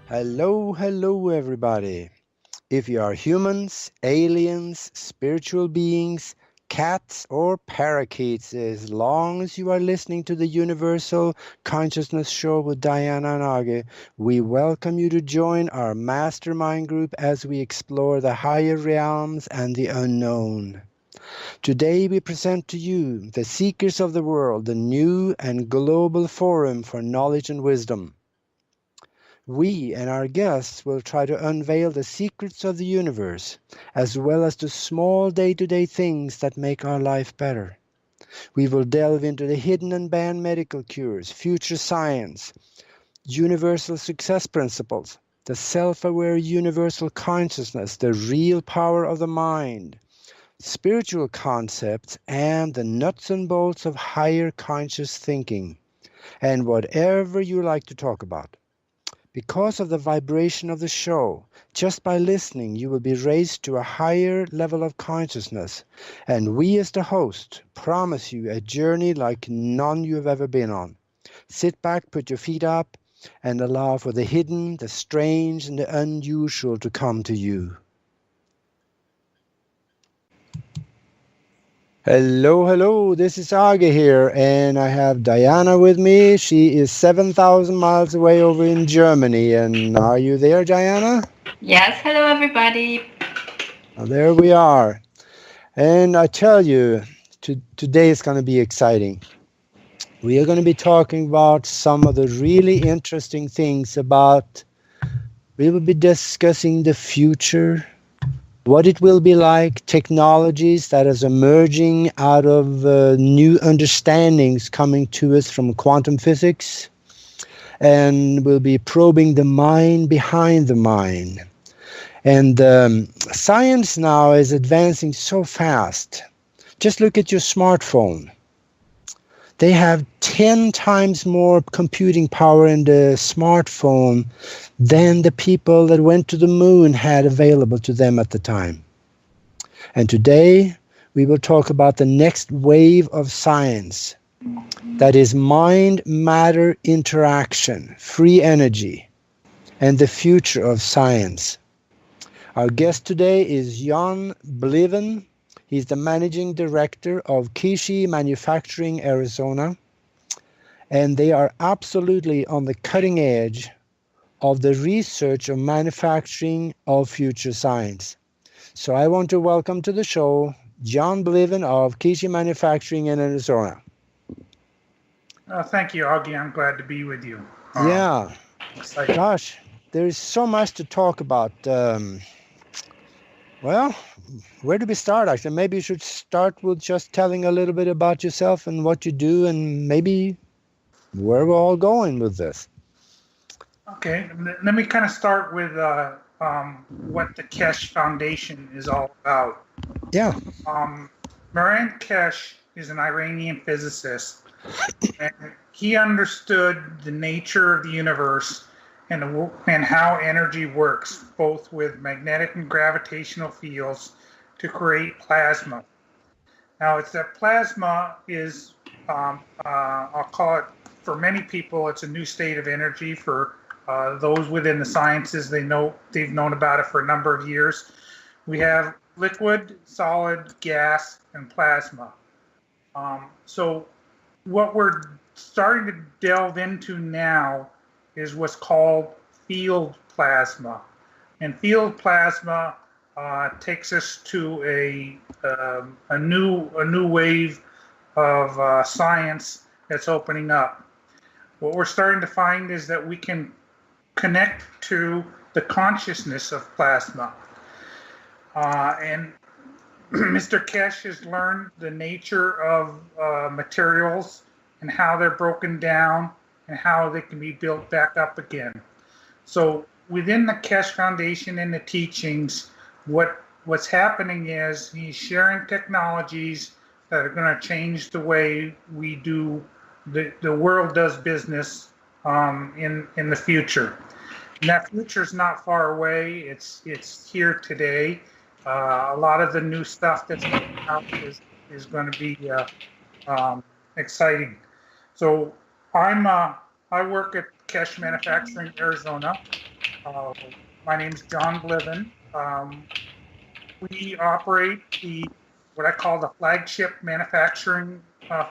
Hello, hello, everybody. If you are humans, aliens, spiritual beings, cats, or parakeets, as long as you are listening to the Universal Consciousness Show with Diana and Aage, we welcome you to join our mastermind group as we explore the higher realms and the unknown. Today we present to you the Seekers of the World, the new and global forum for knowledge and wisdom. We and our guests will try to unveil the secrets of the universe, as well as the small day-to-day things that make our life better. We will delve into the hidden and banned medical cures, future science, universal success principles, the self-aware universal consciousness, the real power of the mind, spiritual concepts, and the nuts and bolts of higher conscious thinking, and whatever you like to talk about. Because of the vibration of the show, just by listening, you will be raised to a higher level of consciousness. And we, as the host, promise you a journey like none you've ever been on. Sit back, put your feet up, and allow for the hidden, the strange, and the unusual to come to you. Hello, hello, this is Aage here, and I have Diana with me. She is 7,000 miles away over in Germany. And are you there, Diana? Yes, hello everybody. Well, there we are. And I tell you, today is going to be exciting. We are going to be talking about some of the really interesting things we will be discussing the future, what it will be like, technologies that is emerging out of new understandings coming to us from quantum physics, and we'll be probing the mind behind the mind. And science now is advancing so fast. Just look at your smartphone. They have 10 times more computing power in the smartphone than the people that went to the moon had available to them at the time. And today we will talk about the next wave of science. That is mind-matter interaction, free energy, and the future of science. Our guest today is John Bliven. He's the managing director of Aage Manufacturing, Arizona. And they are absolutely on the cutting edge of the research of manufacturing of future science. So I want to welcome to the show John Bliven of Aage Manufacturing in Arizona. Thank you, Augie. I'm glad to be with you. Yeah, Excited. gosh, there's so much to talk about. Well, where do we start, actually? Maybe you should start with just telling a little bit about yourself and what you do, and maybe where we're all going with this. Okay, let me kind of start with what the Kesh Foundation is all about. Yeah. Mehran Kesh is an Iranian physicist, and he understood the nature of the universe and how energy works, both with magnetic and gravitational fields, to create plasma. Now, it's that plasma is, I'll call it, for many people, it's a new state of energy. For those within the sciences, they've known about it for a number of years. We have liquid, solid, gas, and plasma. So what we're starting to delve into now is what's called field plasma. And field plasma takes us to a new wave of science that's opening up. What we're starting to find is that we can connect to the consciousness of plasma. And Mr. Kesh has learned the nature of materials and how they're broken down and how they can be built back up again. So within the Kesh Foundation and the teachings, what's happening is he's sharing technologies that are going to change the way we do the world does business in the future. And that future is not far away. It's here today. A lot of the new stuff that's coming out is going to be exciting. So I work at Kesh Manufacturing, Arizona. Uh, my name is John Bliven. We operate what I call the flagship manufacturing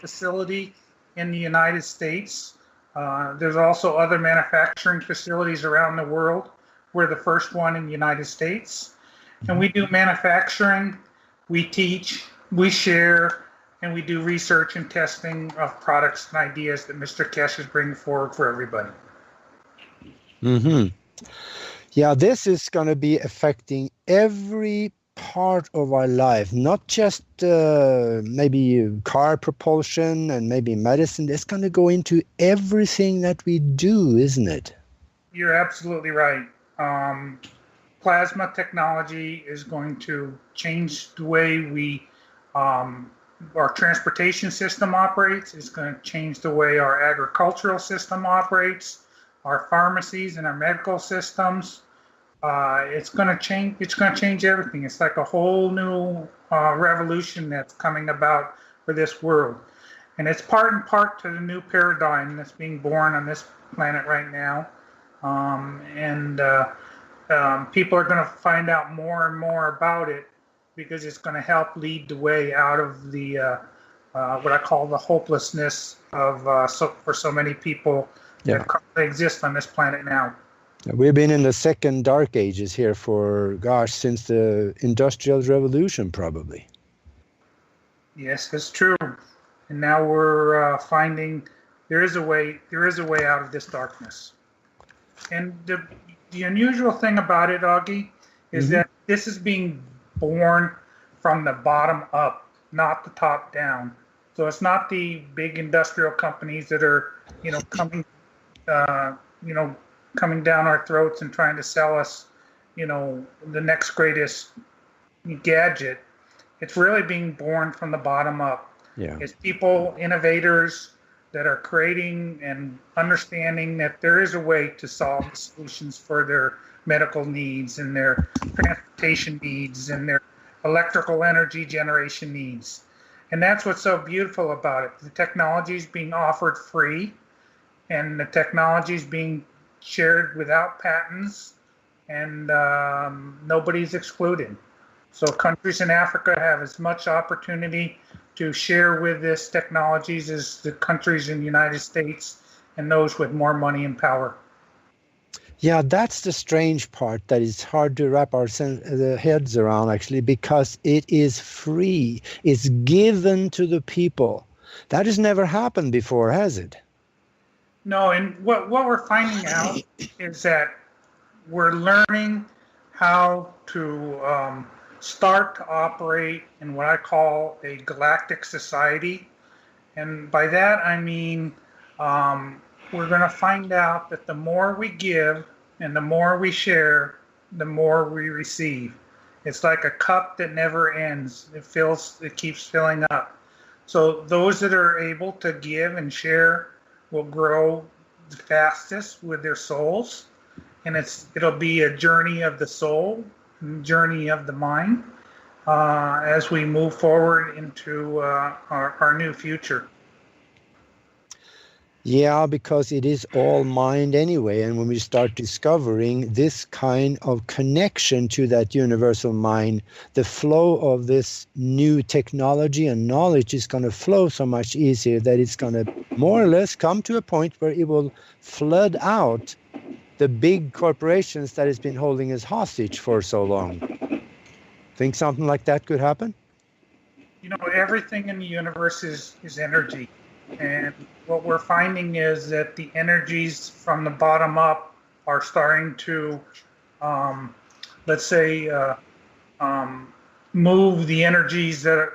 facility in the United States. There's also other manufacturing facilities around the world. We're the first one in the United States. And we do manufacturing, we teach, we share, and we do research and testing of products and ideas that Mr. Kesh is bringing forward for everybody. Mm-hmm. Yeah, this is going to be affecting every part of our life, not just maybe car propulsion and maybe medicine. It's going to go into everything that we do, isn't it? You're absolutely right. Plasma technology is going to change the way our transportation system operates. It's going to change the way our agricultural system operates, our pharmacies and our medical systems. It's going to change. It's going to change everything. It's like a whole new revolution that's coming about for this world, and it's part and part to the new paradigm that's being born on this planet right now. People are going to find out more and more about it because it's going to help lead the way out of the what I call the hopelessness of for so many people that currently exist on this planet now. We've been in the second dark ages here since the Industrial Revolution, probably. Yes, it's true. And now we're finding there is a way out of this darkness. And the unusual thing about it, Aage, is that this is being born from the bottom up, not the top down. So it's not the big industrial companies that are, coming down our throats and trying to sell us, the next greatest gadget. It's really being born from the bottom up. Yeah. It's people, innovators that are creating and understanding that there is a way to solve the solutions for their medical needs and their transportation needs and their electrical energy generation needs. And that's what's so beautiful about it. The technology is being offered free, and the technology is being shared without patents, and nobody's excluded. So countries in Africa have as much opportunity to share with this technologies as the countries in the United States and those with more money and power. Yeah, that's the strange part that is hard to wrap our heads around, actually, because it is free. It's given to the people. That has never happened before, has it? No, and what we're finding out is that we're learning how to start to operate in what I call a galactic society. And by that, I mean we're going to find out that the more we give and the more we share, the more we receive. It's like a cup that never ends. It keeps filling up. So those that are able to give and share will grow the fastest with their souls, and it'll be a journey of the soul, journey of the mind, as we move forward into our new future. Yeah, because it is all mind anyway, and when we start discovering this kind of connection to that universal mind, the flow of this new technology and knowledge is going to flow so much easier that it's going to more or less come to a point where it will flood out the big corporations that has been holding us hostage for so long. Think something like that could happen? Everything in the universe is energy. And what we're finding is that the energies from the bottom up are starting to, move the energies that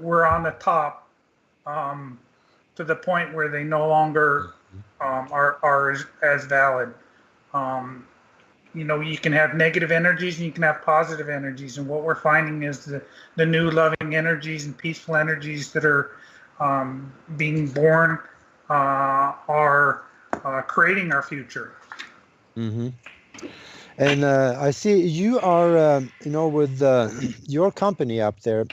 were on the top to the point where they no longer are as valid. You can have negative energies and you can have positive energies. And what we're finding is the new loving energies and peaceful energies that are being born are creating our future. Mm-hmm. And I see you are, with your company up there,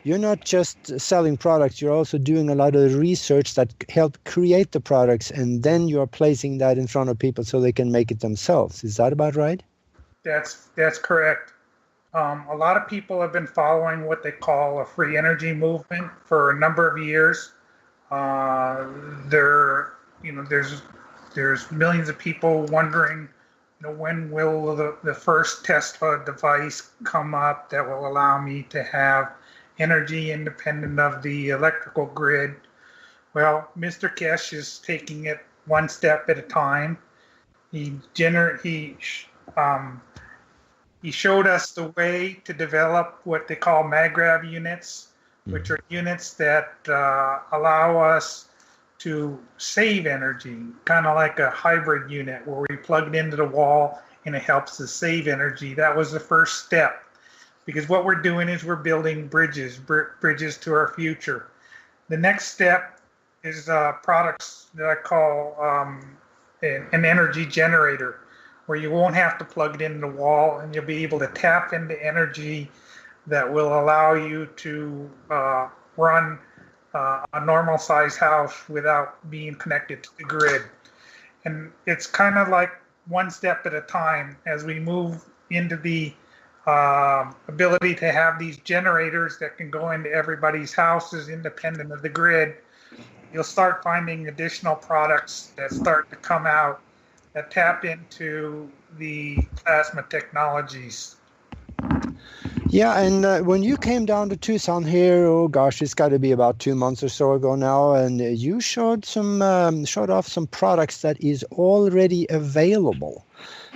you're not just selling products, you're also doing a lot of research that help create the products, and then you're placing that in front of people so they can make it themselves. Is that about right? That's correct. A lot of people have been following what they call a free energy movement for a number of years. There's millions of people wondering, when will the first Tesla device come up that will allow me to have energy independent of the electrical grid. Well, Mr. Kesh is taking it one step at a time. He showed us the way to develop what they call MagGrav units, which are units that allow us to save energy, kind of like a hybrid unit where we plug it into the wall and it helps us save energy. That was the first step, because what we're doing is we're building bridges to our future. The next step is products that I call an energy generator, where you won't have to plug it into the wall and you'll be able to tap into energy that will allow you to run a normal size house without being connected to the grid. And it's kind of like one step at a time as we move into the ability to have these generators that can go into everybody's houses independent of the grid. You'll start finding additional products that start to come out that tap into the plasma technologies. Yeah, and when you came down to Tucson here, oh gosh, it's got to be about 2 months or so ago now, and you showed off some products that is already available.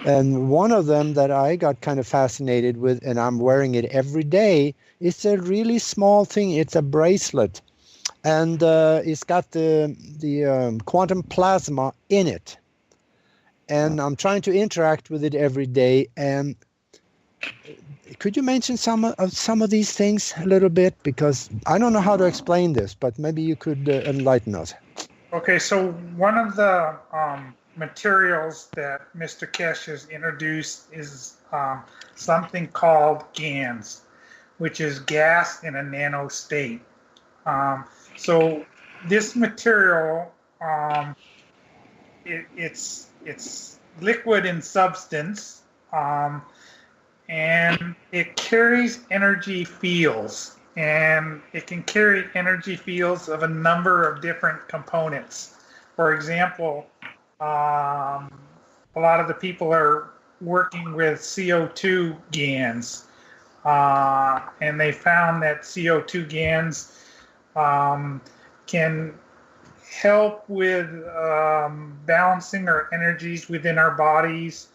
And one of them that I got kind of fascinated with, and I'm wearing it every day, it's a really small thing. It's a bracelet, and it's got the quantum plasma in it. And I'm trying to interact with it every day. And could you mention some of these things a little bit? Because I don't know how to explain this, but maybe you could enlighten us. Okay, so one of the materials that Mr. Kesh has introduced is something called GANs, which is gas in a nano state. So this material, it's liquid in substance, and it carries energy fields, and it can carry energy fields of a number of different components. For example, a lot of the people are working with CO2 GANs, and they found that CO2 GANs can help with balancing our energies within our bodies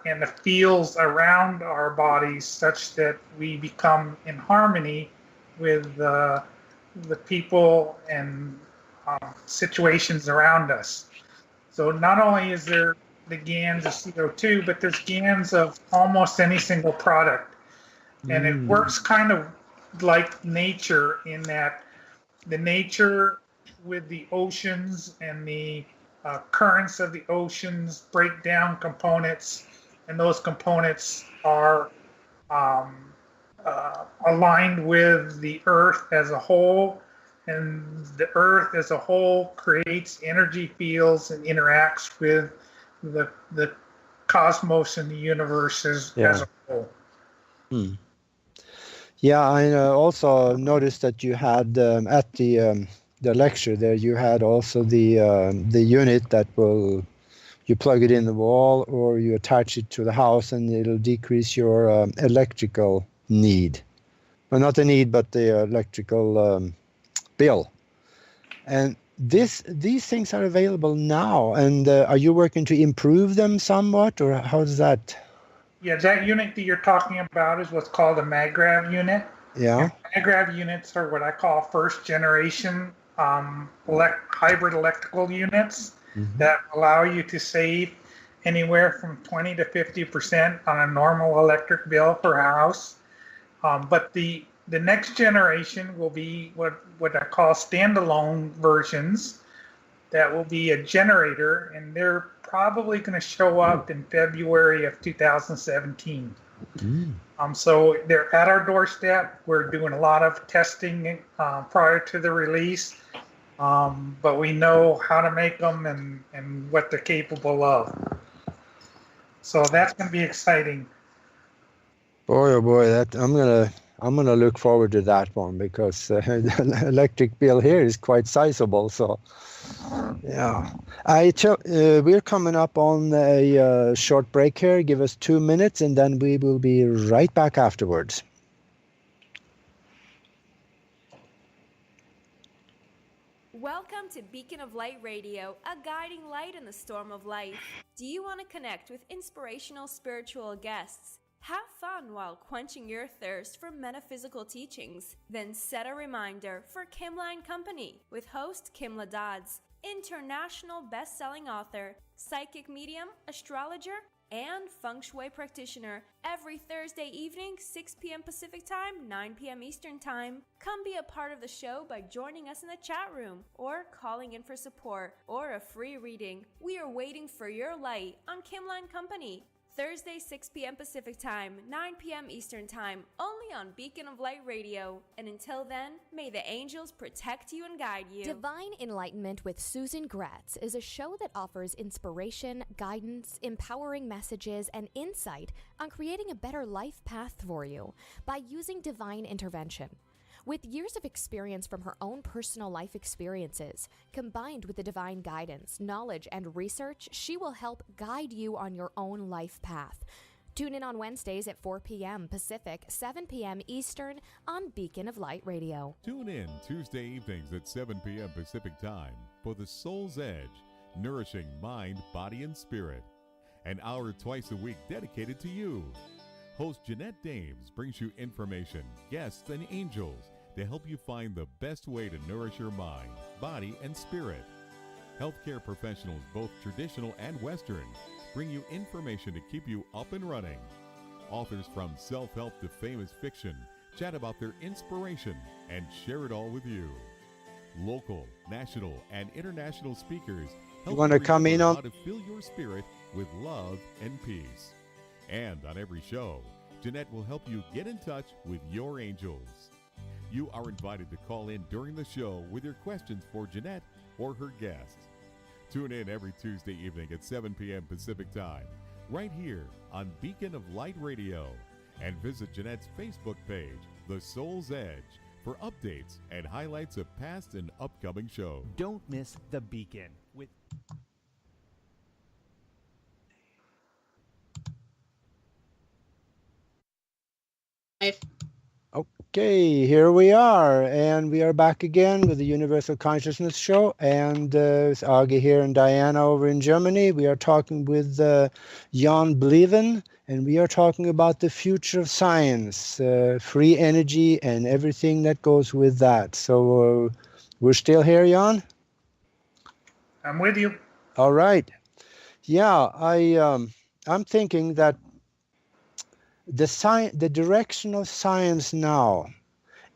and the fields around our bodies, such that we become in harmony with the people and situations around us. So not only is there the GANs of CO2, but there's GANs of almost any single product. And it works kind of like nature, in that the nature with the oceans and the currents of the oceans break down components, and those components are aligned with the Earth as a whole, and the Earth as a whole creates energy fields and interacts with the cosmos and the universe as a whole. Yeah, I also noticed that you had at the lecture there, you had also the unit that you plug it in the wall or you attach it to the house, and it'll decrease your electrical need. Well, not the need, but the electrical bill. And these things are available now. And are you working to improve them somewhat, or how does that? Yeah, that unit that you're talking about is what's called a MagGrav unit. Yeah. And MagGrav units are what I call first generation hybrid electrical units that allow you to save anywhere from 20 to 50% on a normal electric bill per house. But the next generation will be what I call standalone versions that will be a generator, and they're probably going to show up in February of 2017. So they're at our doorstep. We're doing a lot of testing prior to the release, but we know how to make them and what they're capable of. So that's going to be exciting. Boy, oh boy, that I'm gonna look forward to that one because the electric bill here is quite sizable. So, yeah, we're coming up on a short break here. Give us 2 minutes, and then we will be right back afterwards. Welcome to Beacon of Light Radio, a guiding light in the storm of life. Do you want to connect with inspirational spiritual guests? Have fun while quenching your thirst for metaphysical teachings. Then set a reminder for Kimla and Company with host Kimla Dodds, international best-selling author, psychic medium, astrologer, and feng shui practitioner, every Thursday evening, 6 p.m. Pacific Time, 9 p.m. Eastern Time. Come be a part of the show by joining us in the chat room or calling in for support or a free reading. We are waiting for your light on Kimla and Company. Thursday, 6 p.m. Pacific Time, 9 p.m. Eastern Time, only on Beacon of Light Radio. And until then, may the angels protect you and guide you. Divine Enlightenment with Susan Gratz is a show that offers inspiration, guidance, empowering messages, and insight on creating a better life path for you by using divine intervention. With years of experience from her own personal life experiences, combined with the divine guidance, knowledge, and research, she will help guide you on your own life path. Tune in on Wednesdays at 4 p.m. Pacific, 7 p.m. Eastern on Beacon of Light Radio. Tune in Tuesday evenings at 7 p.m. Pacific Time for The Soul's Edge, nourishing mind, body, and spirit. An hour twice a week dedicated to you. Host Jeanette Dames brings you information, guests, and angels to help you find the best way to nourish your mind, body, and spirit. Healthcare professionals, both traditional and Western, bring you information to keep you up and running. Authors from self-help to famous fiction chat about their inspiration and share it all with you. Local, national, and international speakers help you come in on how to fill your spirit with love and peace. And on every show, Jeanette will help you get in touch with your angels. You are invited to call in during the show with your questions for Jeanette or her guests. Tune in every Tuesday evening at 7 p.m. Pacific Time, right here on Beacon of Light Radio. And visit Jeanette's Facebook page, The Soul's Edge, for updates and highlights of past and upcoming shows. Don't miss The Beacon with... Okay, here we are, and we are back again with the Universal Consciousness Show, and it's Aage here and Diana over in Germany. We are talking with John Bliven, and we are talking about the future of science, free energy, and everything that goes with that. So we're still here, Jan? I'm with you. All right. Yeah, I'm thinking that the direction of science now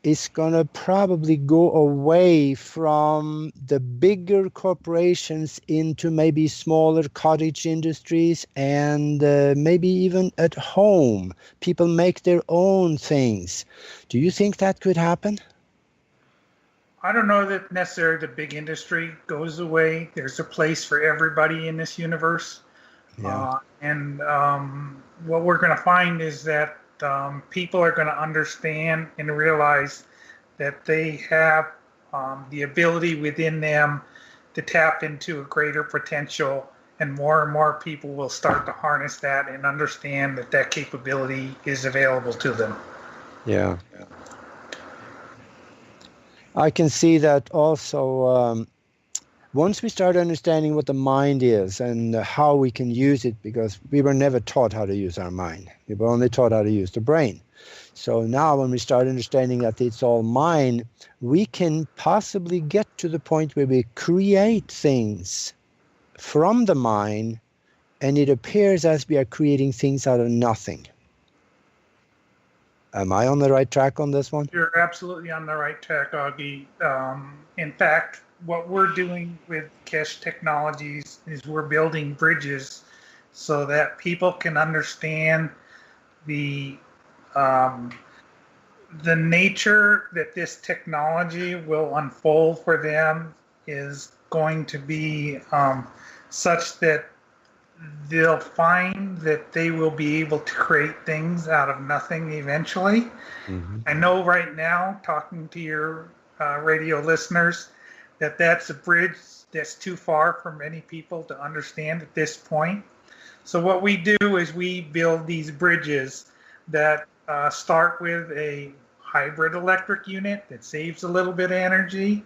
is going to probably go away from the bigger corporations into maybe smaller cottage industries, and maybe even at home people make their own things. Do you think that could happen? I don't know that necessarily the big industry goes away. There's a place for everybody in this universe. Yeah. And what we're going to find is that people are going to understand and realize that they have the ability within them to tap into a greater potential, and more people will start to harness that and understand that that capability is available to them. Yeah. I can see that also. Once we start understanding what the mind is and how we can use it, because we were never taught how to use our mind. We were only taught how to use the brain. So now when we start understanding that it's all mind, we can possibly get to the point where we create things from the mind, and it appears as we are creating things out of nothing. Am I on the right track on this one? You're absolutely on the right track, Aage. In fact, what we're doing with Kesh Technologies is we're building bridges so that people can understand the the nature that this technology will unfold for them is going to be such that they'll find that they will be able to create things out of nothing eventually. Mm-hmm. I know right now, talking to your radio listeners, that that's a bridge that's too far for many people to understand at this point. So what we do is we build these bridges that start with a hybrid electric unit that saves a little bit of energy.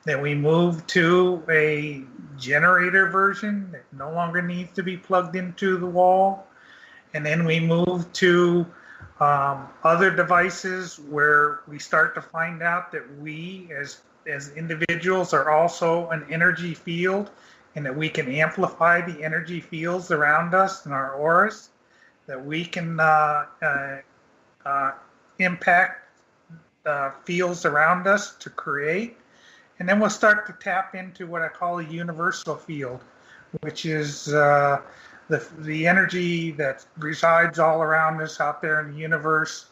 Then we move to a generator version that no longer needs to be plugged into the wall. And then we move to other devices where we start to find out that we as individuals are also an energy field, and that we can amplify the energy fields around us and our auras, that we can impact fields around us to create. And then we'll start to tap into what I call a universal field, which is the energy that resides all around us out there in the universe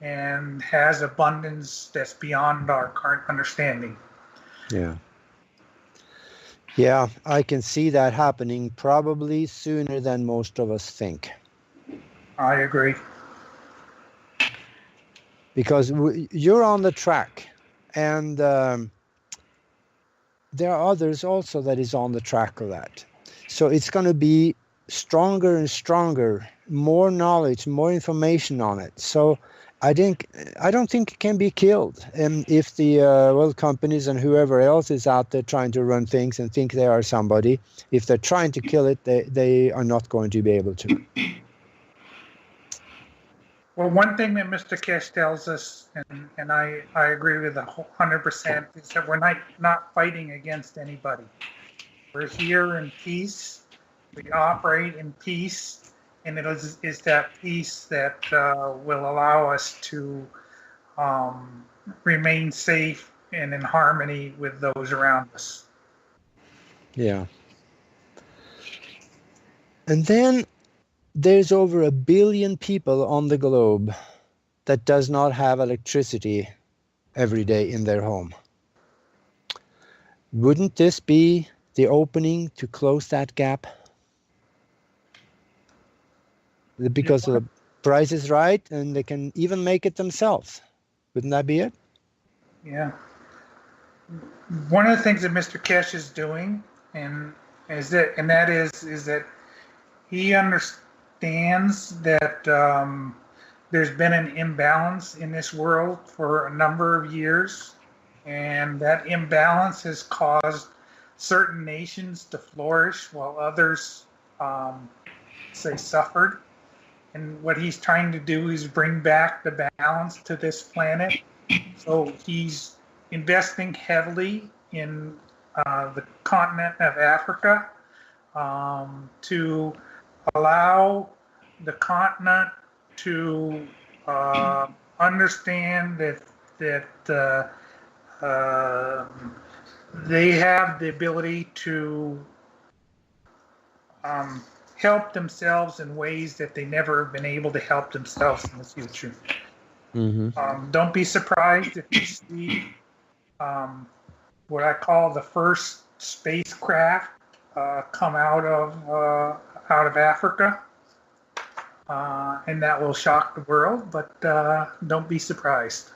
and has abundance that's beyond our current understanding. Yeah. Yeah, I can see that happening probably sooner than most of us think. I agree. Because you're on the track, and there are others also that is on the track of that. So it's going to be stronger and stronger, more knowledge, more information on it. So I don't think it can be killed. And if the world companies and whoever else is out there trying to run things and think they are somebody, if they're trying to kill it, they are not going to be able to. Well, one thing that Mr. Kesh tells us, and I agree with 100%, is that we're not fighting against anybody. We're here in peace. We operate in peace, and it is that peace that will allow us to remain safe and in harmony with those around us. Yeah. And then there's over 1 billion people on the globe that does not have electricity every day in their home. Wouldn't this be the opening to close that gap? Because the price is right and they can even make it themselves. Wouldn't that be it? Yeah. One of the things that Mr. Kesh is doing is that he understands that there's been an imbalance in this world for a number of years, and that imbalance has caused certain nations to flourish while others, suffered. And what he's trying to do is bring back the balance to this planet. So he's investing heavily in the continent of Africa to allow the continent to understand that they have the ability to help themselves in ways that they never have been able to help themselves in the future. Mm-hmm. Don't be surprised if you see what I call the first spacecraft come out of Africa, and that will shock the world, but don't be surprised.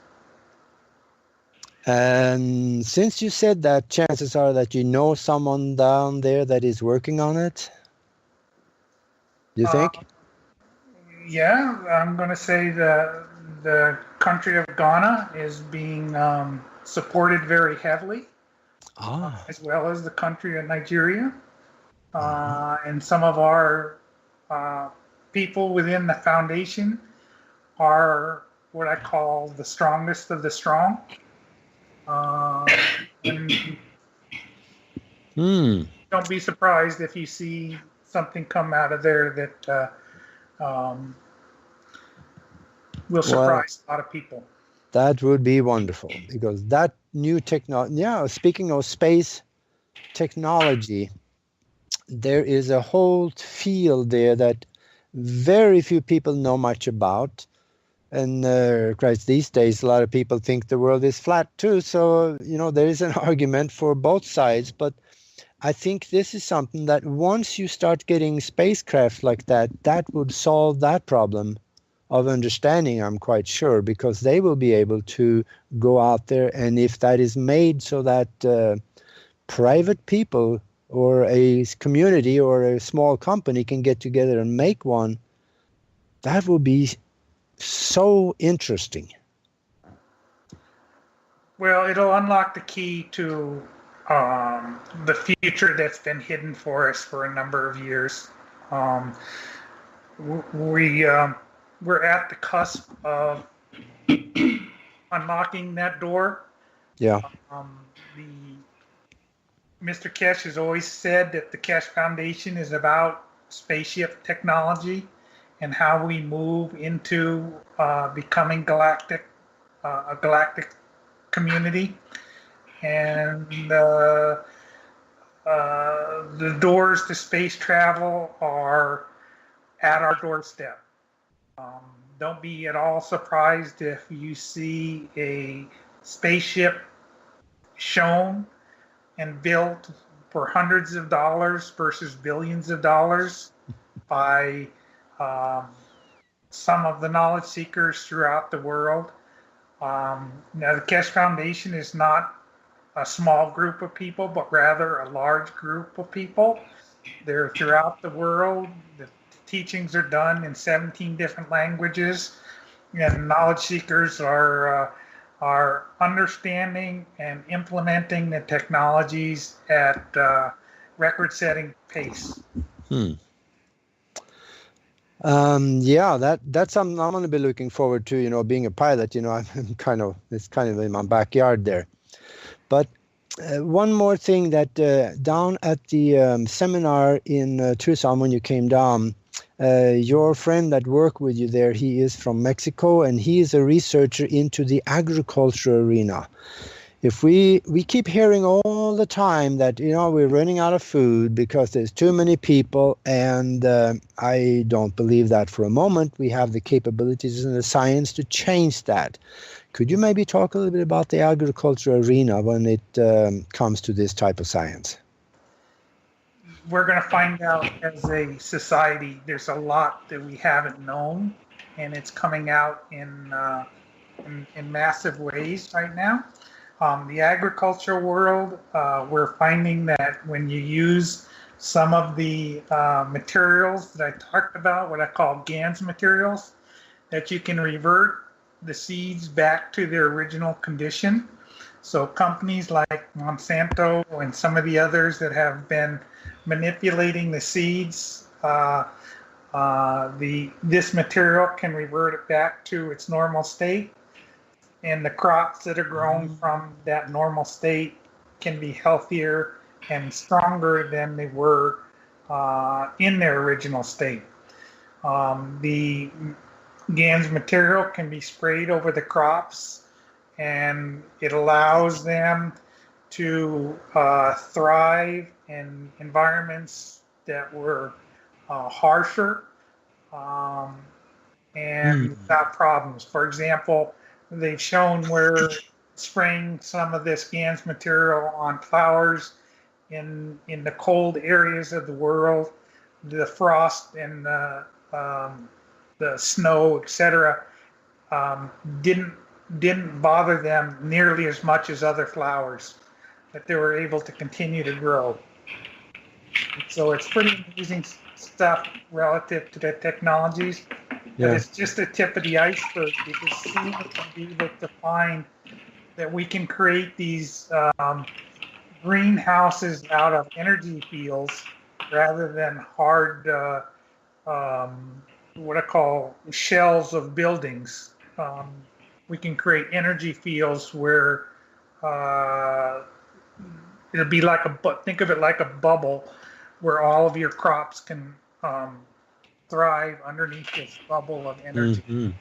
And since you said that, chances are that you know someone down there that is working on it. You think? Yeah, I'm going to say the country of Ghana is being supported very heavily, as well as the country of Nigeria. And some of our people within the foundation are what I call the strongest of the strong. Don't be surprised if you see something come out of there that will surprise a lot of people. That would be wonderful, because that new technology, speaking of space technology, there is a whole field there that very few people know much about. And Christ, these days, a lot of people think the world is flat too. So, there is an argument for both sides. But I think this is something that once you start getting spacecraft like that, that would solve that problem of understanding, I'm quite sure, because they will be able to go out there. And if that is made so that private people or a community or a small company can get together and make one, that will be so interesting. Well, it'll unlock the key to the future that's been hidden for us for a number of years. We're at the cusp of unlocking that door. Yeah. Mr. Keshe has always said that the Keshe Foundation is about spaceship technology and how we move into becoming a galactic community. And the doors to space travel are at our doorstep. Don't be at all surprised if you see a spaceship shown and built for hundreds of dollars versus billions of dollars by some of the knowledge seekers throughout the world. Now, the Keshe Foundation is not a small group of people, but rather a large group of people. They're throughout the world. The teachings are done in 17 different languages, and knowledge seekers are understanding and implementing the technologies at record-setting pace. Yeah, that's something I'm going to be looking forward to. Being a pilot, I'm it's kind of in my backyard there. But one more thing that down at the seminar in Tucson when you came down, your friend that worked with you there, he is from Mexico, and he is a researcher into the agriculture arena. If we keep hearing all the time that, we're running out of food because there's too many people, and I don't believe that for a moment. We have the capabilities and the science to change that. Could you maybe talk a little bit about the agriculture arena when it comes to this type of science? We're going to find out as a society there's a lot that we haven't known, and it's coming out in massive ways right now. The agriculture world, we're finding that when you use some of the materials that I talked about, what I call GANS materials, that you can revert the seeds back to their original condition. So companies like Monsanto and some of the others that have been manipulating the seeds, this material can revert it back to its normal state. And the crops that are grown from that normal state can be healthier and stronger than they were in their original state. The GANS material can be sprayed over the crops, and it allows them to thrive in environments that were harsher and without problems. For example, they've shown where spraying some of this GANS material on flowers in the cold areas of the world, the frost and the snow, etc., didn't bother them nearly as much as other flowers, that they were able to continue to grow. So it's pretty amazing stuff relative to the technologies. Yeah. But it's just the tip of the iceberg, because soon we'll be able to find that we can create these greenhouses out of energy fields rather than hard, what I call shells of buildings. We can create energy fields where it'll be like think of it like a bubble where all of your crops can thrive underneath this bubble of energy.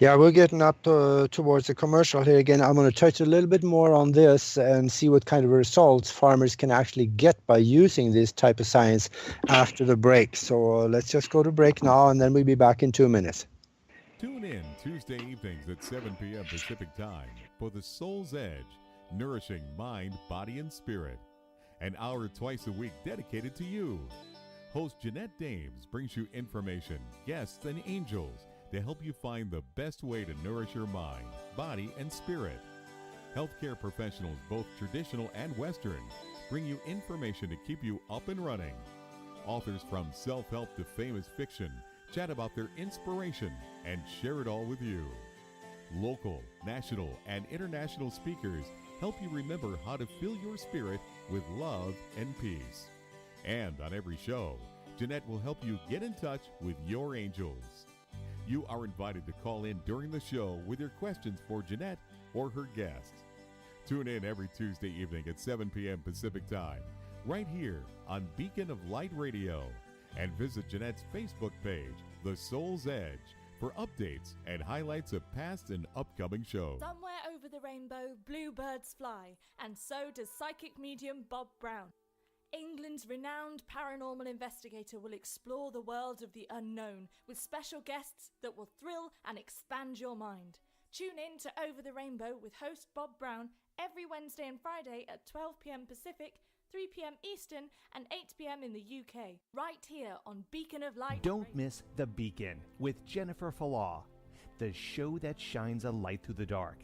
Yeah, we're getting up towards the commercial here again. I'm going to touch a little bit more on this and see what kind of results farmers can actually get by using this type of science after the break. So let's just go to break now, and then we'll be back in 2 minutes. Tune in Tuesday evenings at 7 p.m. Pacific Time for The Soul's Edge, nourishing mind, body, and spirit. An hour twice a week dedicated to you. Host Jeanette Dames brings you information, guests, and angels to help you find the best way to nourish your mind, body, and spirit. Healthcare professionals, both traditional and Western, bring you information to keep you up and running. Authors from self-help to famous fiction chat about their inspiration and share it all with you. Local, national, and international speakers help you remember how to fill your spirit with love and peace. And on every show, Jeanette will help you get in touch with your angels. You are invited to call in during the show with your questions for Jeanette or her guests. Tune in every Tuesday evening at 7 p.m. Pacific Time, right here on Beacon of Light Radio. And visit Jeanette's Facebook page, The Soul's Edge, for updates and highlights of past and upcoming shows. Somewhere over the rainbow, bluebirds fly, and so does psychic medium Bob Brown. England's renowned paranormal investigator will explore the world of the unknown with special guests that will thrill and expand your mind. Tune in to Over the Rainbow with host Bob Brown every Wednesday and Friday at 12 p.m. Pacific, 3 p.m. Eastern, and 8 p.m. in the UK, right here on Beacon of Light. Don't miss The Beacon with Jennifer Fallaw, the show that shines a light through the dark,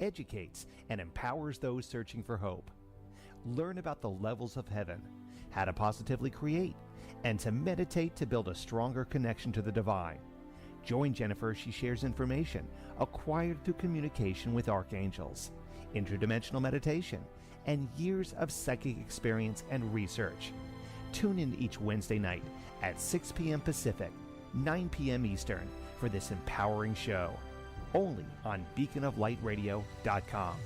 educates, and empowers those searching for hope. Learn about the levels of heaven, how to positively create, and to meditate to build a stronger connection to the divine. Join Jennifer as she shares information acquired through communication with archangels, interdimensional meditation, and years of psychic experience and research. Tune in each Wednesday night at 6 p.m. Pacific, 9 p.m. Eastern for this empowering show, only on beaconoflightradio.com.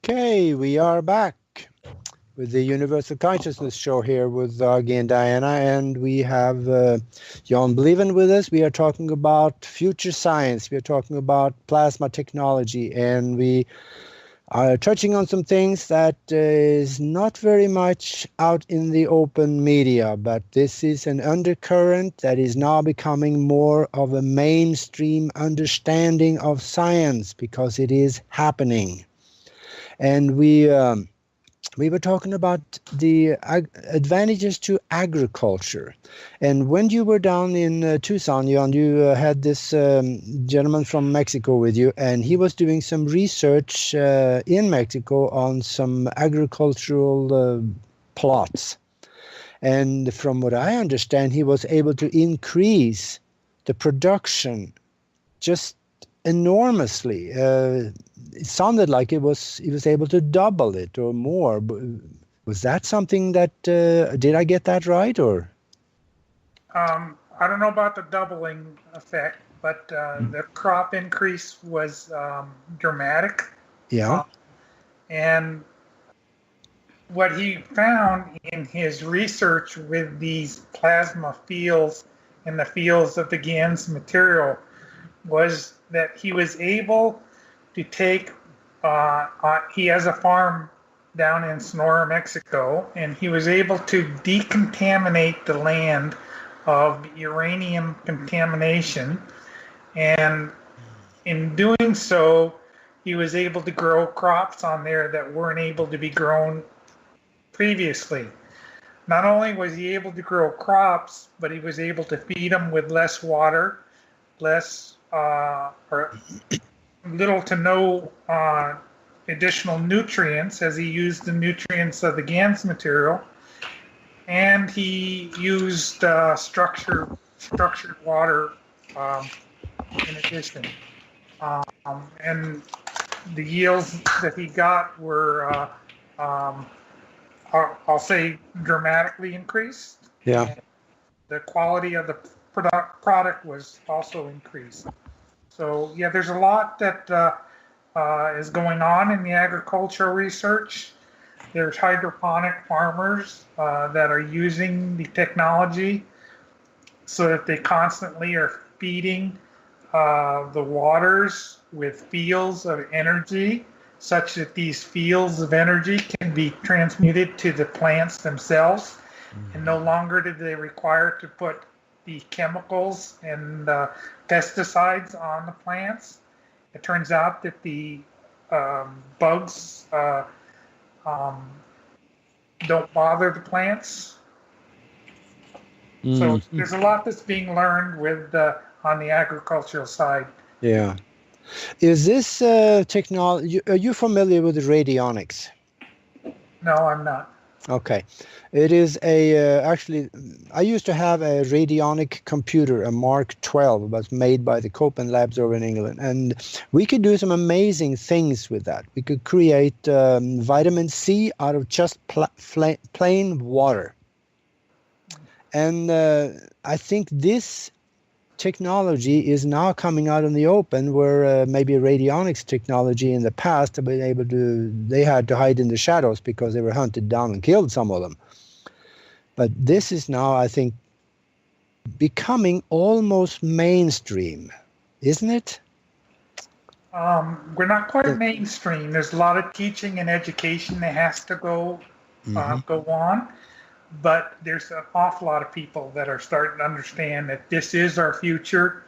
Okay, we are back with the Universal Consciousness Show here with Aage and Diana, and we have John Bliven with us. We are talking about future science. We are talking about plasma technology, and we are touching on some things that is not very much out in the open media, but this is an undercurrent that is now becoming more of a mainstream understanding of science because it is happening. And we were talking about the advantages to agriculture. And when you were down in Tucson, John, you had this gentleman from Mexico with you, and he was doing some research in Mexico on some agricultural plots. And from what I understand, he was able to increase the production just enormously. It sounded like he was able to double it or more. Was that something that did I get that right, or? I don't know about the doubling effect, but the crop increase was dramatic. Yeah. And what he found in his research with these plasma fields and the fields of the GANs material was that he was able to take, he has a farm down in Sonora, Mexico, and he was able to decontaminate the land of uranium contamination. And in doing so, he was able to grow crops on there that weren't able to be grown previously. Not only was he able to grow crops, but he was able to feed them with less water, less or little to no additional nutrients, as he used the nutrients of the GANs material, and he used structured water in addition. And the yields that he got were, I'll say, dramatically increased. Yeah. And the quality of the product was also increased. So yeah, there's a lot that is going on in the agricultural research. There's hydroponic farmers that are using the technology so that they constantly are feeding the waters with fields of energy, such that these fields of energy can be transmuted to the plants themselves. And no longer do they require to put the chemicals and pesticides on the plants. It turns out that the bugs don't bother the plants. So there's a lot that's being learned with on the agricultural side. Yeah. Is this technology, are you familiar with radionics? No, I'm not. Okay. It is actually, I used to have a radionic computer, a Mark 12, was made by the Copen Labs over in England. And we could do some amazing things with that. We could create vitamin C out of just plain water. And I think this technology is now coming out in the open, where maybe radionics technology in the past have been able to, they had to hide in the shadows because they were hunted down and killed, some of them. But this is now, I think, becoming almost mainstream, isn't it? We're not quite mainstream. There's a lot of teaching and education that has to go on. But there's an awful lot of people that are starting to understand that this is our future,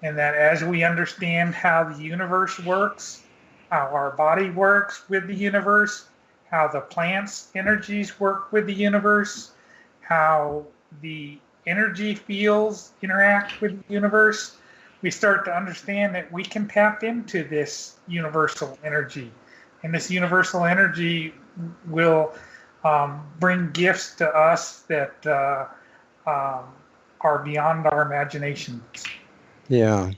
and that as we understand how the universe works, how our body works with the universe, how the plants' energies work with the universe, how the energy fields interact with the universe, we start to understand that we can tap into this universal energy. And this universal energy will bring gifts to us that are beyond our imaginations. Yeah.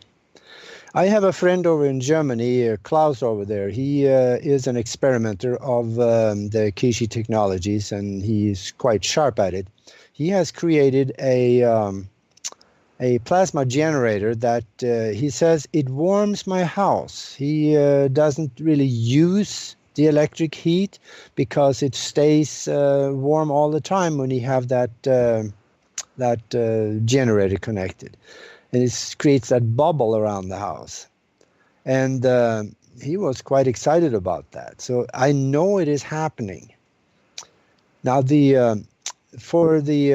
I have a friend over in Germany, Klaus over there. He is an experimenter of the Kishi technologies, and he's quite sharp at it. He has created a plasma generator that he says it warms my house. He doesn't really use the electric heat because it stays warm all the time when you have that generator connected, and it creates that bubble around the house. And he was quite excited about that. So I know it is happening. Now, for the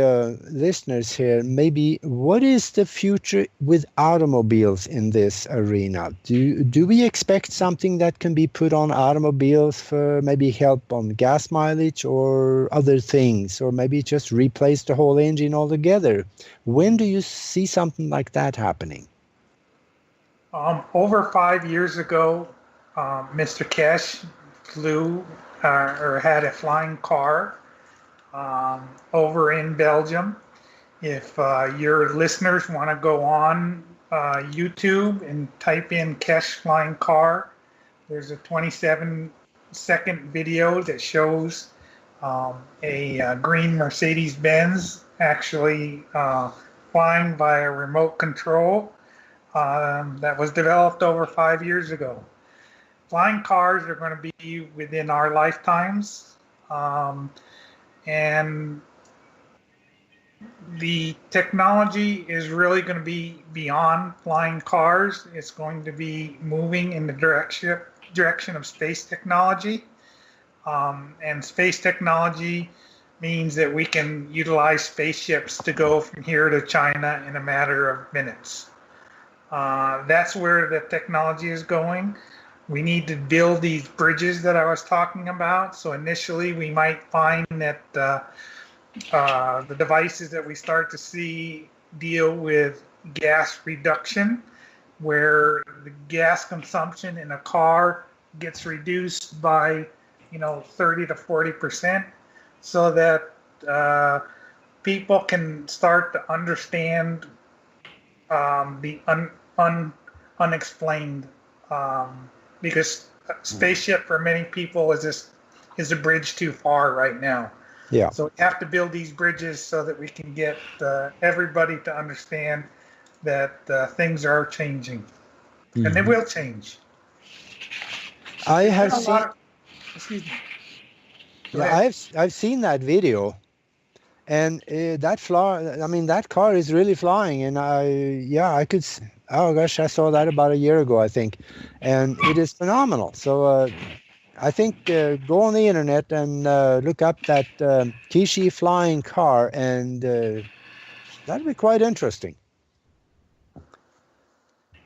listeners here, maybe what is the future with automobiles in this arena? Do we expect something that can be put on automobiles for maybe help on gas mileage or other things, or maybe just replace the whole engine altogether? When do you see something like that happening? Over 5 years ago, Mr. Kesh flew or had a flying car over in Belgium. If your listeners want to go on YouTube and type in Kesh flying car, there's a 27-second video that shows a green Mercedes-Benz actually flying by a remote control that was developed over 5 years ago. Flying cars are going to be within our lifetimes. And the technology is really going to be beyond flying cars. It's going to be moving in the direction of space technology. And space technology means that we can utilize spaceships to go from here to China in a matter of minutes. That's where the technology is going. We need to build these bridges that I was talking about. So initially, we might find that the devices that we start to see deal with gas reduction, where the gas consumption in a car gets reduced by 30 to 40%, so that people can start to understand the unexplained, because spaceship for many people is a bridge too far right now. Yeah. So we have to build these bridges so that we can get everybody to understand that things are changing, and they will change. I have seen. Excuse me. Yeah, I've seen that video, and that car is really flying, and I could. Oh gosh, I saw that about a year ago, I think, and it is phenomenal. So I think go on the internet and look up that Kishi flying car, and that'd be quite interesting.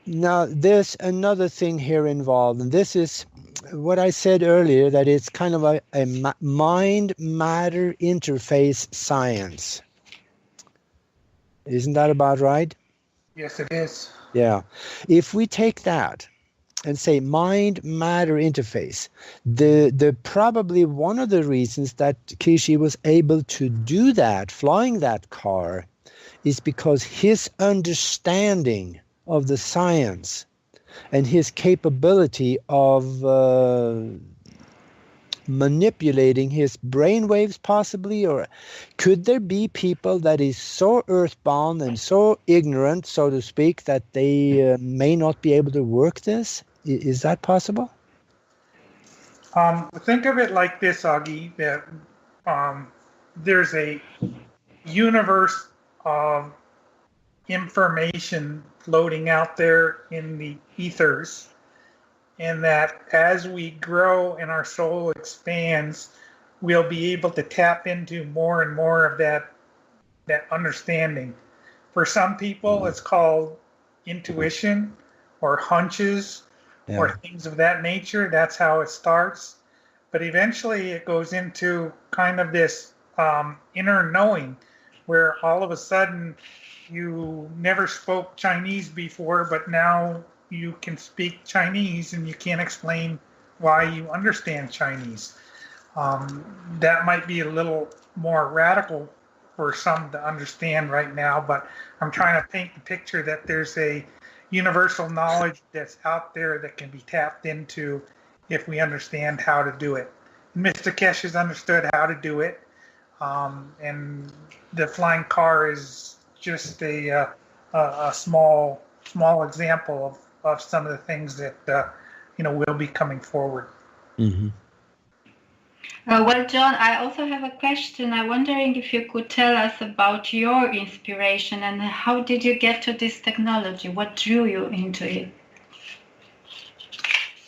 Now, there's another thing here involved, and this is what I said earlier, that it's kind of a mind-matter interface science. Isn't that about right? Yes, it is. Yeah. If we take that and say mind-matter interface, the probably one of the reasons that Kishi was able to do that, flying that car, is because his understanding of the science and his capability of manipulating his brainwaves, possibly, or could there be people that is so earthbound and so ignorant, so to speak, that they may not be able to work this? Is that possible? Think of it like this, Aage, that there's a universe of information floating out there in the ethers, and that as we grow and our soul expands, we'll be able to tap into more and more of that understanding. For some people, it's called intuition or hunches, or things of that nature. That's how it starts. But eventually it goes into kind of this inner knowing, where all of a sudden you never spoke Chinese before, but now you can speak Chinese and you can't explain why you understand Chinese. That might be a little more radical for some to understand right now, but I'm trying to paint the picture that there's a universal knowledge that's out there that can be tapped into if we understand how to do it. Mr. Kesh has understood how to do it, and the flying car is just a small example of some of the things that will be coming forward. Mm-hmm. Well, John, I also have a question. I'm wondering if you could tell us about your inspiration and how did you get to this technology? What drew you into it?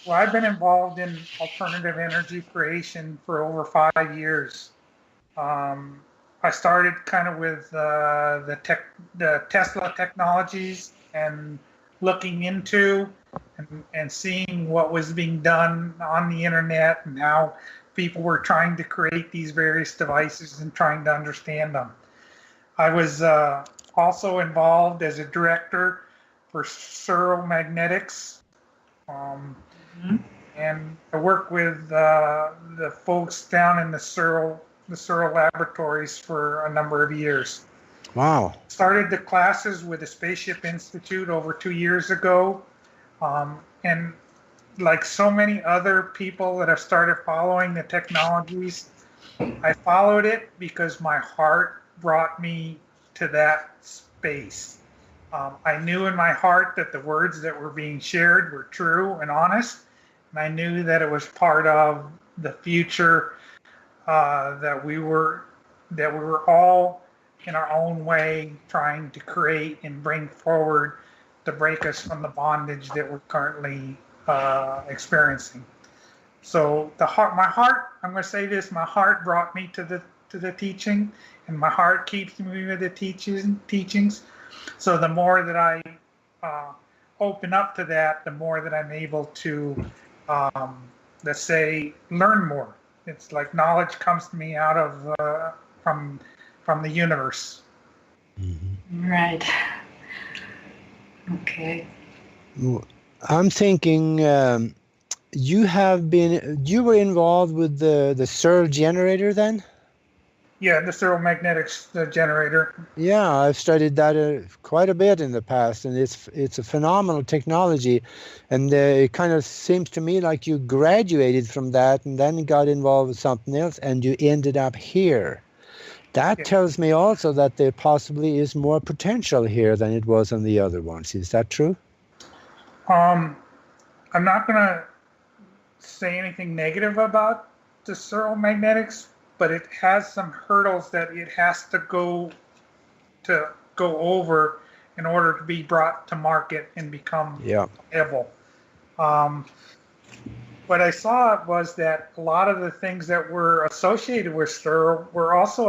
Well, I've been involved in alternative energy creation for over 5 years. I started kind of with the Tesla technologies and looking into and seeing what was being done on the internet and how people were trying to create these various devices and trying to understand them. I was also involved as a director for Searle Magnetics, and I worked with the folks down in the Searle laboratories for a number of years. Wow. Started the classes with the Spaceship Institute over 2 years ago, and like so many other people that have started following the technologies, I followed it because my heart brought me to that space. I knew in my heart that the words that were being shared were true and honest, and I knew that it was part of the future that we were all in our own way trying to create and bring forward to break us from the bondage that we're currently experiencing. So I'm going to say this, my heart brought me to the teaching, and my heart keeps me with the teachings. So the more that I open up to that, the more that I'm able to, let's say, learn more. It's like knowledge comes to me out of from the universe. Mm-hmm. Right. Okay. I'm thinking you were involved with the Searle generator then? Yeah, the stereomagnetics generator. Yeah, I've studied that quite a bit in the past, and it's a phenomenal technology, and it kind of seems to me like you graduated from that and then got involved with something else, and you ended up here. That Yeah. tells me also that there possibly is more potential here than it was on the other ones. Is that true? I'm not going to say anything negative about the stereomagnetics, but it has some hurdles that it has to go over in order to be brought to market and become viable. What I saw was that a lot of the things that were associated with stereo were also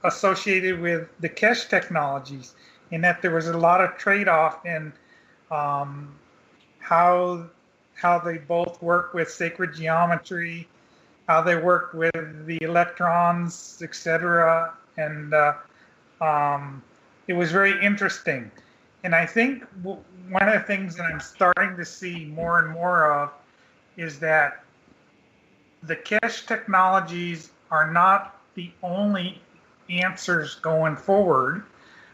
associated with the cache technologies, in that there was a lot of trade-off in how they both work with sacred geometry, how they work with the electrons, etc. And it was very interesting. And I think one of the things that I'm starting to see more and more of is that the cache technologies are not the only answers going forward,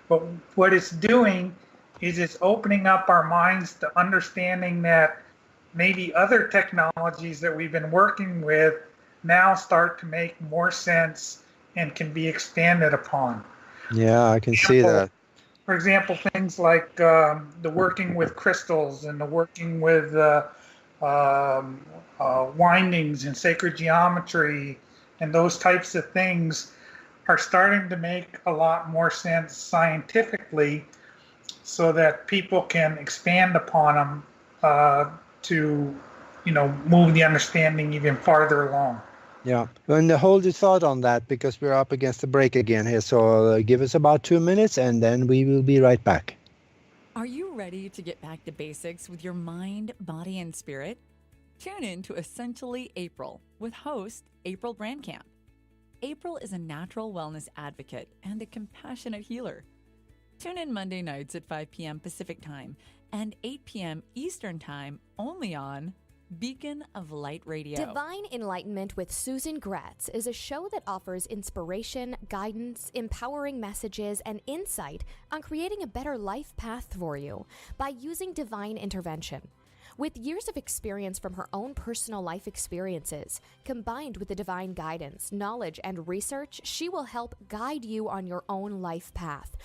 but what it's doing is it's opening up our minds to understanding that maybe other technologies that we've been working with now start to make more sense and can be expanded upon. Yeah, I can see that. For example, things like the working with crystals and the working with windings and sacred geometry and those types of things are starting to make a lot more sense scientifically, so that people can expand upon them to, move the understanding even farther along. Yeah, and hold your thought on that, because we're up against the break again here. So give us about 2 minutes, and then we will be right back. Are you ready to get back to basics with your mind, body, and spirit? Tune in to Essentially April with host April Brandcamp. April is a natural wellness advocate and a compassionate healer. Tune in Monday nights at 5 p.m. Pacific Time and 8 p.m. Eastern Time, only on Beacon of Light Radio. Divine Enlightenment with Susan Gratz is a show that offers inspiration, guidance, empowering messages, and insight on creating a better life path for you by using divine intervention. With years of experience from her own personal life experiences, combined with the divine guidance, knowledge, and research, she will help guide you on your own life path.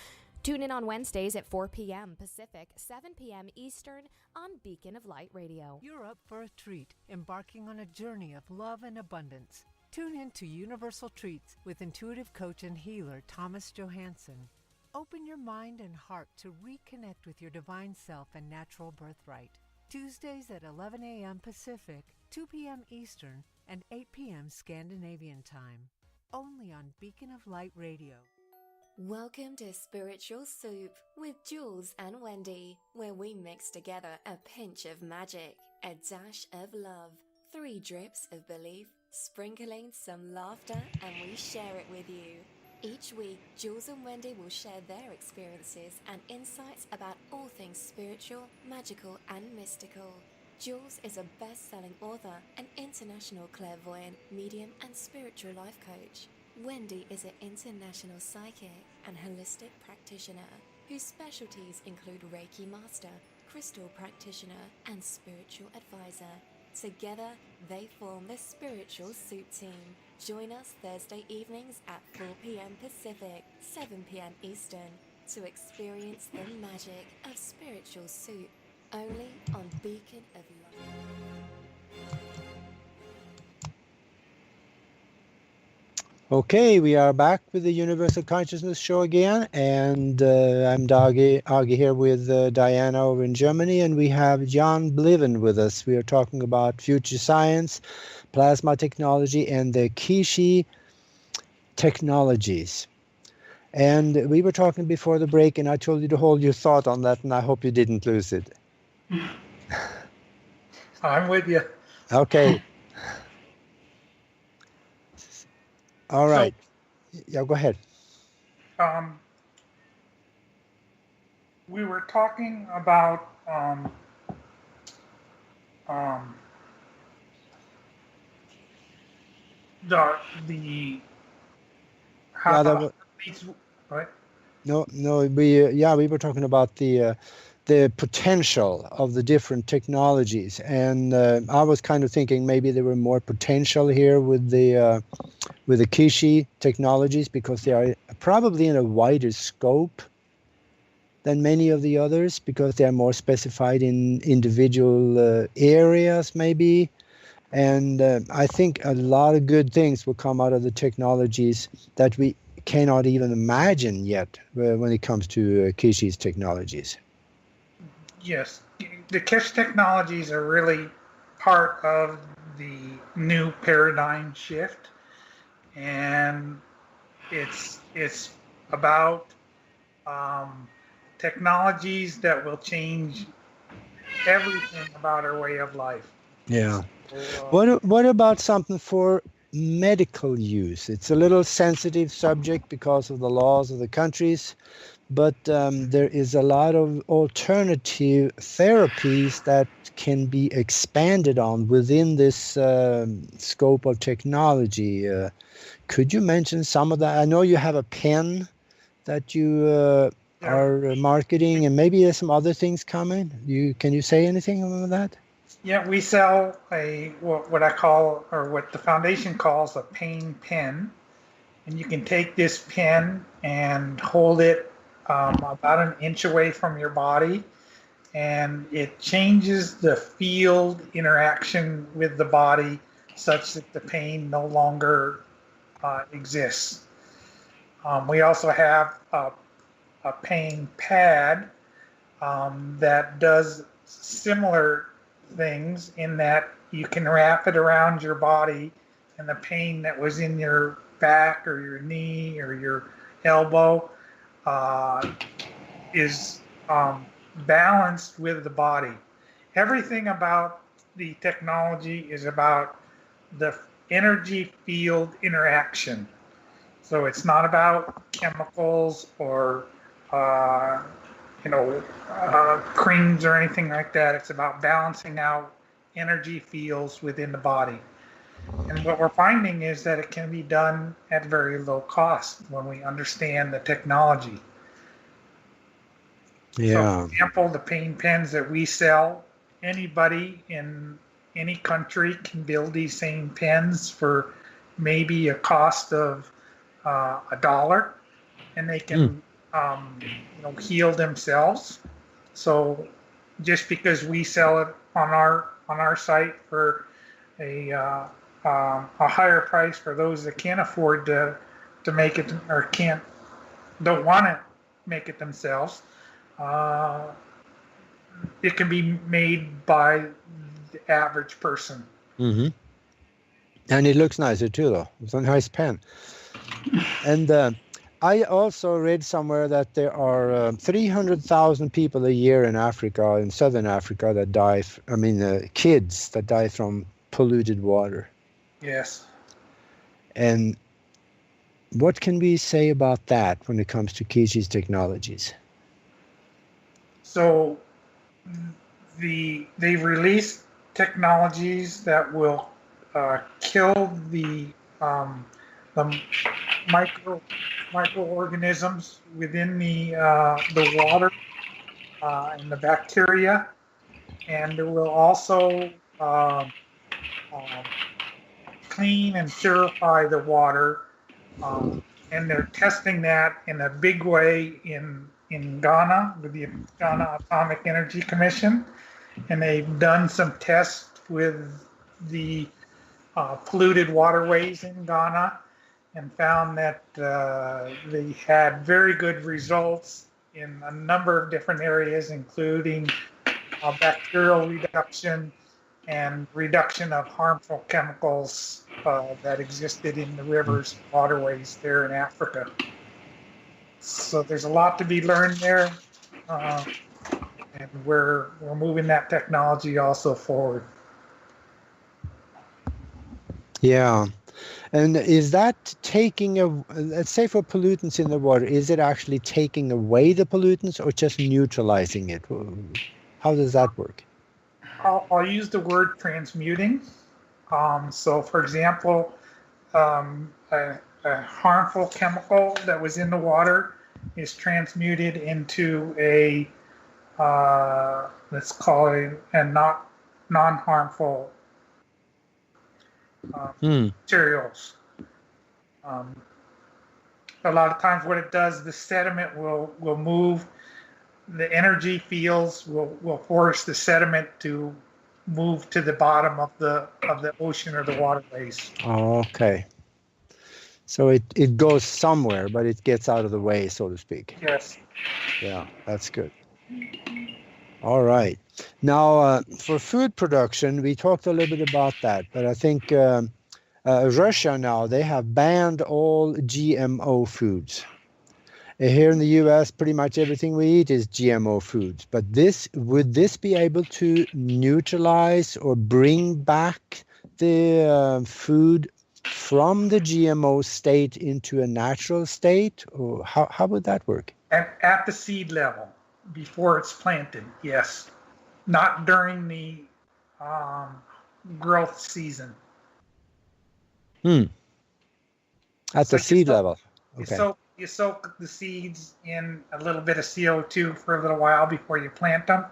Tune in on Wednesdays at 4 p.m. Pacific, 7 p.m. Eastern on Beacon of Light Radio. You're up for a treat, embarking on a journey of love and abundance. Tune in to Universal Treats with intuitive coach and healer Thomas Johansson. Open your mind and heart to reconnect with your divine self and natural birthright. Tuesdays at 11 a.m. Pacific, 2 p.m. Eastern, and 8 p.m. Scandinavian Time. Only on Beacon of Light Radio. Welcome to Spiritual Soup with Jules and Wendy, where we mix together a pinch of magic, a dash of love, 3 drips of belief, sprinkling some laughter, and we share it with you. Each week, Jules and Wendy will share their experiences and insights about all things spiritual, magical, and mystical. Jules is a best-selling author, an international clairvoyant, medium, and spiritual life coach. Wendy is an international psychic and holistic practitioner whose specialties include Reiki Master, Crystal Practitioner, and Spiritual Advisor. Together, they form the Spiritual Soup Team. Join us Thursday evenings at 4 p.m. Pacific, 7 p.m. Eastern to experience the magic of Spiritual Soup, only on Beacon of Light. Okay, we are back with the Universal Consciousness Show again, and I'm Aage here with Diana over in Germany, and we have John Bliven with us. We are talking about future science, plasma technology, and the Kishi technologies. And we were talking before the break, and I told you to hold your thought on that, and I hope you didn't lose it. I'm with you. Okay. All right. Yeah, go ahead. We were talking about the how that was, what? no, we were talking about the potential of the different technologies, and I was kind of thinking maybe there were more potential here with the Kishi technologies, because they are probably in a wider scope than many of the others, because they are more specified in individual areas maybe. And I think a lot of good things will come out of the technologies that we cannot even imagine yet when it comes to Kishi's technologies. Yes, the Kish technologies are really part of the new paradigm shift, and it's about technologies that will change everything about our way of life. Yeah. So, What about something for medical use? It's a little sensitive subject because of the laws of the countries, but there is a lot of alternative therapies that can be expanded on within this scope of technology. Could you mention some of that? I know you have a pen that you are marketing, and maybe there's some other things coming. Can you say anything about that? yeah, we sell what I call, or what the foundation calls, a pain pen, and you can take this pen and hold it about an inch away from your body, and it changes the field interaction with the body such that the pain no longer exists. We also have a pain pad that does similar things, in that you can wrap it around your body, and the pain that was in your back or your knee or your elbow is balanced with the body. Everything about the technology is about the energy field interaction. So it's not about chemicals or creams or anything like that. It's about balancing out energy fields within the body. And what we're finding is that it can be done at very low cost when we understand the technology. Yeah. So, for example, the pain pens that we sell, anybody in any country can build these same pens for maybe a cost of $1, and they can heal themselves. So just because we sell it on our site for a higher price for those that can't afford to make it, or don't want to make it themselves, it can be made by the average person. Mm-hmm. And it looks nicer too, though. It's a nice pen. And I also read somewhere that there are 300,000 people a year in Africa, in southern Africa, that die. Kids that die from polluted water. Yes. And what can we say about that when it comes to Kishi's technologies? So they've released technologies that will kill the microorganisms within the water and the bacteria, and it will also clean and purify the water. And they're testing that in a big way in Ghana with the Ghana Atomic Energy Commission, and they've done some tests with the polluted waterways in Ghana, and found that they had very good results in a number of different areas, including bacterial reduction and reduction of harmful chemicals that existed in the rivers and waterways there in Africa. So there's a lot to be learned there, and we're moving that technology also forward. Yeah. And is that taking let's say for pollutants in the water, is it actually taking away the pollutants or just neutralizing it? How does that work? I'll use the word transmuting. So, for example, a harmful chemical that was in the water is transmuted into a, let's call it a non-harmful materials. A lot of times what it does, the sediment will move, the energy fields will force the sediment to move to the bottom of the ocean or the waterways. Okay. So it goes somewhere, but it gets out of the way, so to speak. Yes. Yeah, that's good. All right. Now, for food production, we talked a little bit about that, but I think Russia now, they have banned all GMO foods. Here in the US, pretty much everything we eat is GMO foods. But would this be able to neutralize or bring back the food from the GMO state into a natural state? Or how would that work? At the seed level, before it's planted, yes. Not during the growth season. At the seed level. Okay. You soak the seeds in a little bit of CO2 for a little while before you plant them,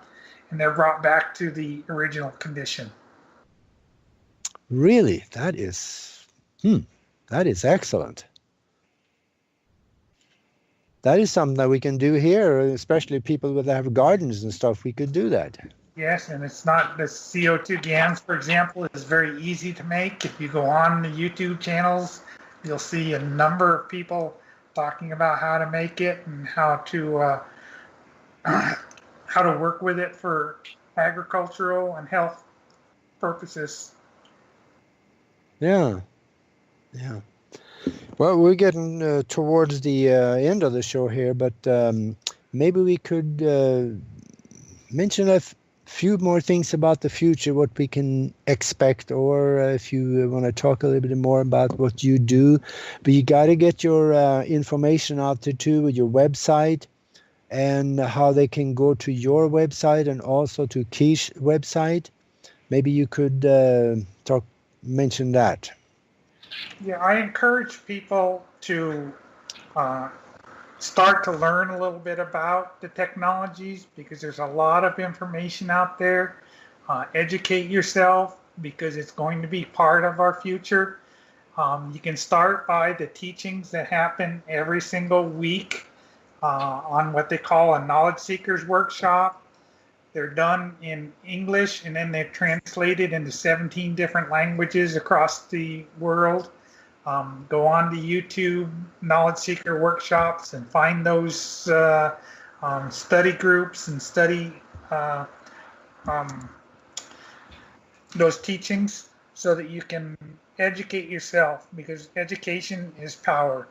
and they're brought back to the original condition. Really? That is excellent. That is something that we can do here, especially people that have gardens and stuff. We could do that. Yes, and it's not the CO2 GANs, for example, is very easy to make. If you go on the YouTube channels, you'll see a number of people talking about how to make it and how to work with it for agricultural and health purposes. Yeah. Well, we're getting towards the end of the show here, but maybe we could mention a few more things about the future, what we can expect, or if you want to talk a little bit more about what you do. But you got to get your information out there too, with your website and how they can go to your website and also to Quiche website. Maybe you could mention that. Yeah, I encourage people to start to learn a little bit about the technologies, because there's a lot of information out there. Educate yourself, because it's going to be part of our future. You can start by the teachings that happen every single week on what they call a Knowledge Seekers Workshop. They're done in English, and then they're translated into 17 different languages across the world. Go on to YouTube, Knowledge Seeker Workshops, and find those study groups and study those teachings so that you can educate yourself, because education is power.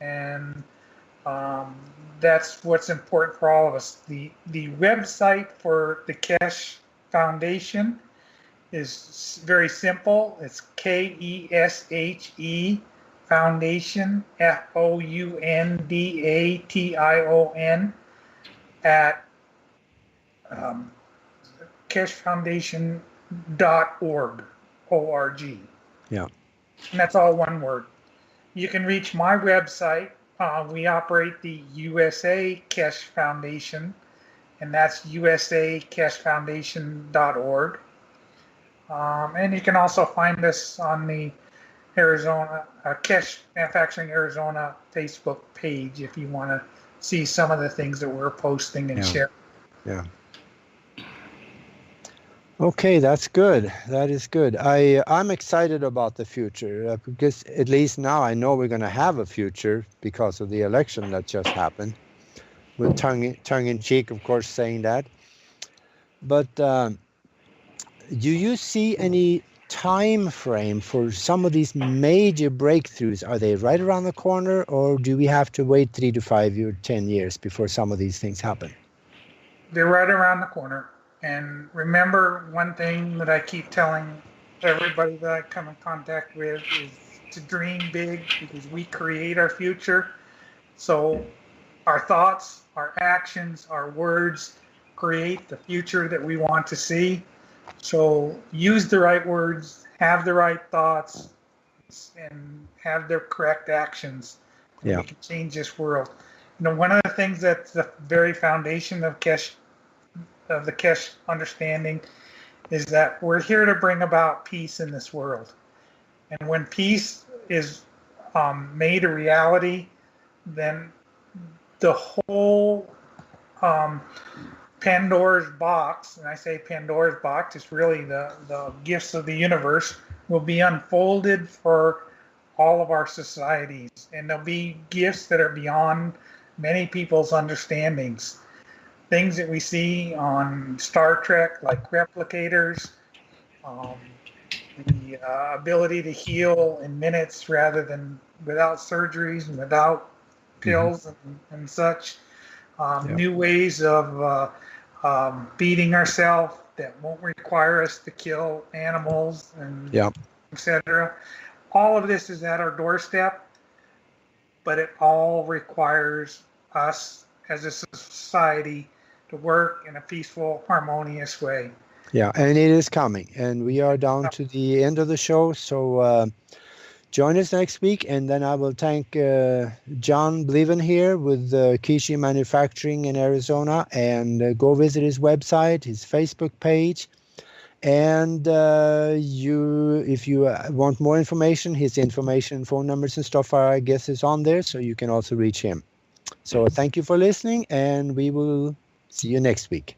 And that's what's important for all of us. The website for the Keshe Foundation is very simple. It's KESHE Foundation, FOUNDATION at keshefoundation.org, O-R-G. Yeah. And that's all one word. You can reach my website. We operate the USA Keshe Foundation, and that's usakeshefoundation.org. And you can also find us on the Arizona Keshe Manufacturing Arizona Facebook page if you want to see some of the things that we're posting and sharing. Yeah. Okay, that's good. That is good. I'm excited about the future because at least now I know we're going to have a future because of the election that just happened. With tongue in cheek, of course, saying that. But do you see any time frame for some of these major breakthroughs? Are they right around the corner, or do we have to wait 3 to 5 or 10 years before some of these things happen? They're right around the corner. And remember, one thing that I keep telling everybody that I come in contact with is to dream big, because we create our future. So our thoughts, our actions, our words create the future that we want to see. So use the right words, have the right thoughts, and have their correct actions. Yeah. We can change this world. One of the things that's the very foundation of the Kesh understanding is that we're here to bring about peace in this world. And when peace is made a reality, then the whole Pandora's box, and I say Pandora's box, it's really the gifts of the universe, will be unfolded for all of our societies. And there'll be gifts that are beyond many people's understandings. Things that we see on Star Trek, like replicators, the ability to heal in minutes rather than without surgeries and without pills and such. New ways of beating ourselves that won't require us to kill animals and etc. All of this is at our doorstep, but it all requires us as a society to work in a peaceful, harmonious way. Yeah, and it is coming. And we are down to the end of the show. So join us next week. And then I will thank John Bliven here with Kishi Manufacturing in Arizona. And go visit his website, his Facebook page. And if you want more information, his information, phone numbers and stuff, I guess, is on there. So you can also reach him. So thank you for listening. And we will see you next week.